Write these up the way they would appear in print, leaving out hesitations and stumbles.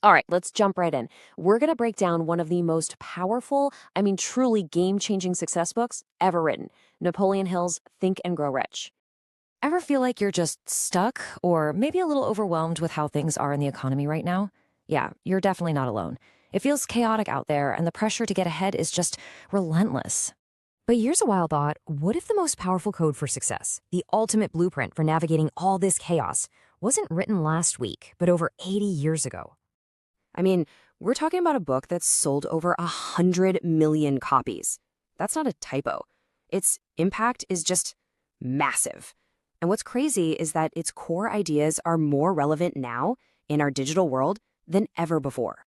All right, let's jump right in. We're going to break down one of the most powerful, truly game-changing success books ever written, Napoleon Hill's Think and Grow Rich. Ever feel like you're just stuck or maybe a little overwhelmed with how things are in the economy right now? Yeah, you're definitely not alone. It feels chaotic out there, and the pressure to get ahead is just relentless. But here's a wild thought. What if the most powerful code for success, the ultimate blueprint for navigating all this chaos, wasn't written last week, but over 80 years ago? I mean, we're talking about a book that's sold over 100 million copies. That's not a typo. Its impact is just massive. And what's crazy is that its core ideas are more relevant now in our digital world than ever before.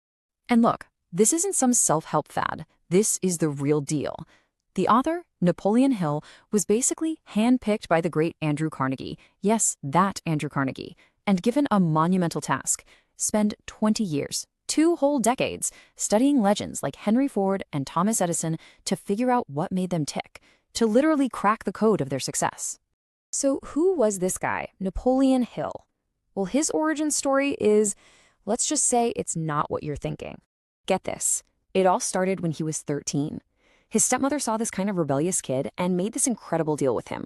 And look, this isn't some self-help fad. This is the real deal. The author, Napoleon Hill, was basically handpicked by the great Andrew Carnegie. Yes, that Andrew Carnegie. And given a monumental task: spend 20 years, 2 whole decades, studying legends like Henry Ford and Thomas Edison to figure out what made them tick, to literally crack the code of their success. So who was this guy, Napoleon Hill? Well, his origin story is, let's just say it's not what you're thinking. Get this. It all started when he was 13. His stepmother saw this kind of rebellious kid and made this incredible deal with him.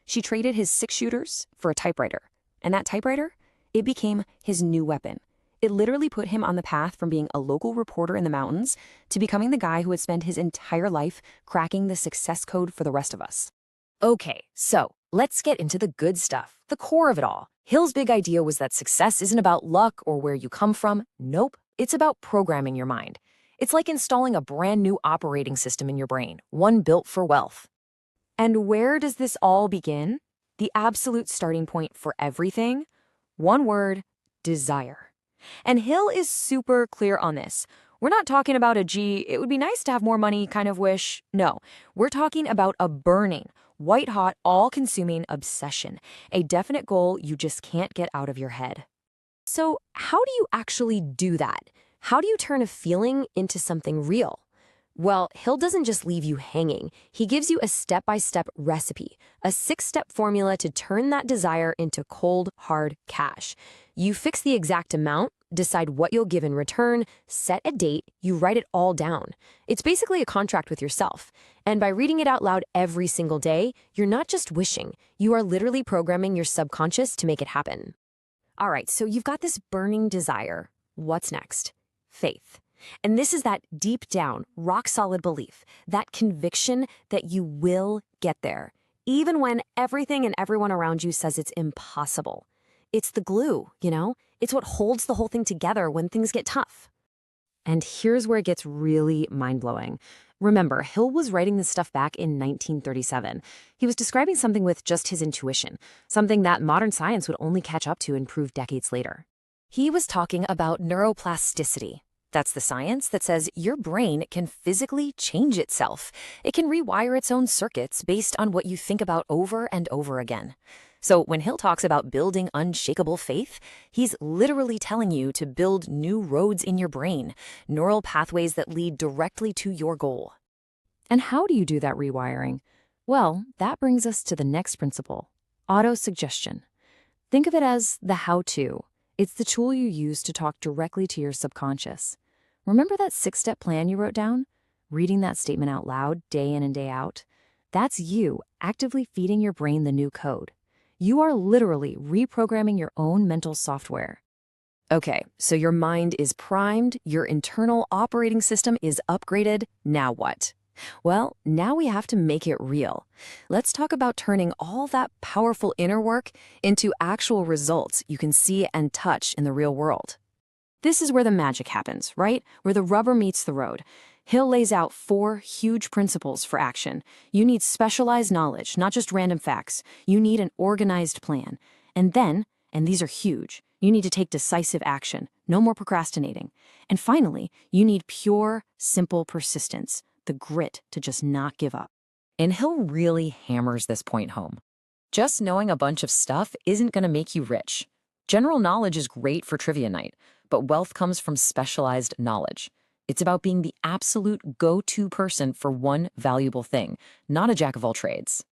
She traded his 6-shooters for a typewriter. And that typewriter, it became his new weapon. It literally put him on the path from being a local reporter in the mountains to becoming the guy who would spend his entire life cracking the success code for the rest of us. Okay, so let's get into the good stuff, the core of it all. Hill's big idea was that success isn't about luck or where you come from. Nope, it's about programming your mind. It's like installing a brand new operating system in your brain, one built for wealth. And where does this all begin? The absolute starting point for everything? One word: desire. And Hill is super clear on this. We're not talking about a gee, it would be nice to have more money kind of wish. No, we're talking about a burning, white-hot, all-consuming obsession, a definite goal you just can't get out of your head. So how do you actually do that? How do you turn a feeling into something real? Well, Hill doesn't just leave you hanging. He gives you a step-by-step recipe, a 6-step formula to turn that desire into cold, hard cash. You fix the exact amount, decide what you'll give in return, set a date, you write it all down. It's basically a contract with yourself. And by reading it out loud every single day, you're not just wishing, you are literally programming your subconscious to make it happen. All right, so you've got this burning desire. What's next? Faith. And this is that deep down, rock-solid belief, that conviction that you will get there, even when everything and everyone around you says it's impossible. It's the glue, you know? It's what holds the whole thing together when things get tough. And here's where it gets really mind-blowing. Remember, Hill was writing this stuff back in 1937. He was describing something with just his intuition, something that modern science would only catch up to and prove decades later. He was talking about neuroplasticity. That's the science that says your brain can physically change itself. It can rewire its own circuits based on what you think about over and over again. So when Hill talks about building unshakable faith, he's literally telling you to build new roads in your brain, neural pathways that lead directly to your goal. And how do you do that rewiring? Well, that brings us to the next principle, autosuggestion. Think of it as the how-to. It's the tool you use to talk directly to your subconscious. Remember that 6-step plan you wrote down? Reading that statement out loud day in and day out? That's you actively feeding your brain the new code. You are literally reprogramming your own mental software. Okay, so your mind is primed, your internal operating system is upgraded. Now what? Well, now we have to make it real. Let's talk about turning all that powerful inner work into actual results you can see and touch in the real world. This is where the magic happens, right? Where the rubber meets the road. Hill lays out 4 huge principles for action. You need specialized knowledge, not just random facts. You need an organized plan. And then, and these are huge, you need to take decisive action. No more procrastinating. And finally, you need pure, simple persistence, the grit to just not give up. And Hill really hammers this point home. Just knowing a bunch of stuff isn't going to make you rich. General knowledge is great for trivia night, but wealth comes from specialized knowledge. It's about being the absolute go-to person for one valuable thing, not a jack of all trades.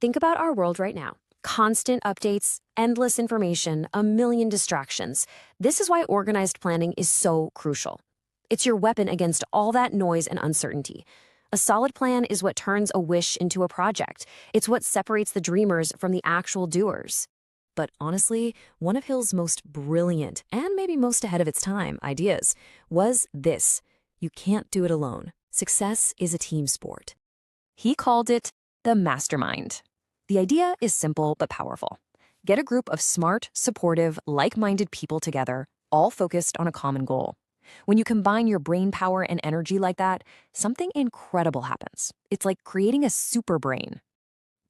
Think about our world right now. Constant updates, endless information, a million distractions. This is why organized planning is so crucial. It's your weapon against all that noise and uncertainty. A solid plan is what turns a wish into a project. It's what separates the dreamers from the actual doers. But honestly, one of Hill's most brilliant, and maybe most ahead of its time, ideas was this: you can't do it alone. Success is a team sport. He called it the Mastermind. The idea is simple but powerful. Get a group of smart, supportive, like-minded people together, all focused on a common goal. When you combine your brain power and energy like that, something incredible happens. It's like creating a super brain.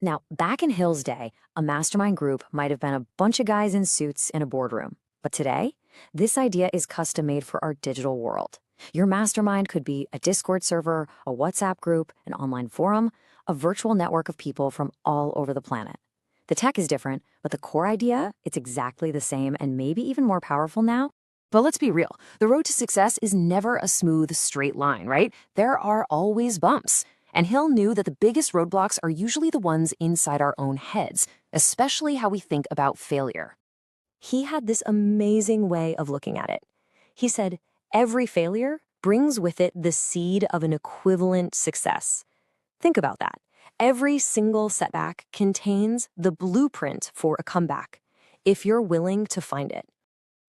Now, back in Hill's day, a mastermind group might have been a bunch of guys in suits in a boardroom. But today, this idea is custom-made for our digital world. Your mastermind could be a Discord server, a WhatsApp group, an online forum, a virtual network of people from all over the planet. The tech is different, but the core idea, it's exactly the same and maybe even more powerful now. But let's be real, the road to success is never a smooth, straight line, right? There are always bumps. And Hill knew that the biggest roadblocks are usually the ones inside our own heads, especially how we think about failure. He had this amazing way of looking at it. He said, every failure brings with it the seed of an equivalent success. Think about that. Every single setback contains the blueprint for a comeback, if you're willing to find it.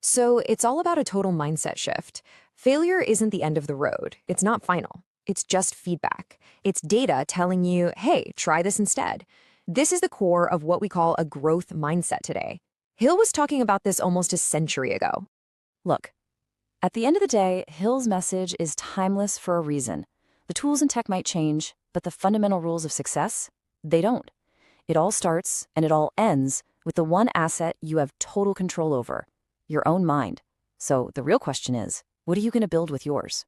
So it's all about a total mindset shift. Failure isn't the end of the road. It's not final. It's just feedback. It's data telling you, hey, try this instead. This is the core of what we call a growth mindset today. Hill was talking about this almost a century ago. Look, at the end of the day, Hill's message is timeless for a reason. The tools and tech might change, but the fundamental rules of success, they don't. It all starts and it all ends with the one asset you have total control over, your own mind. So the real question is, what are you going to build with yours?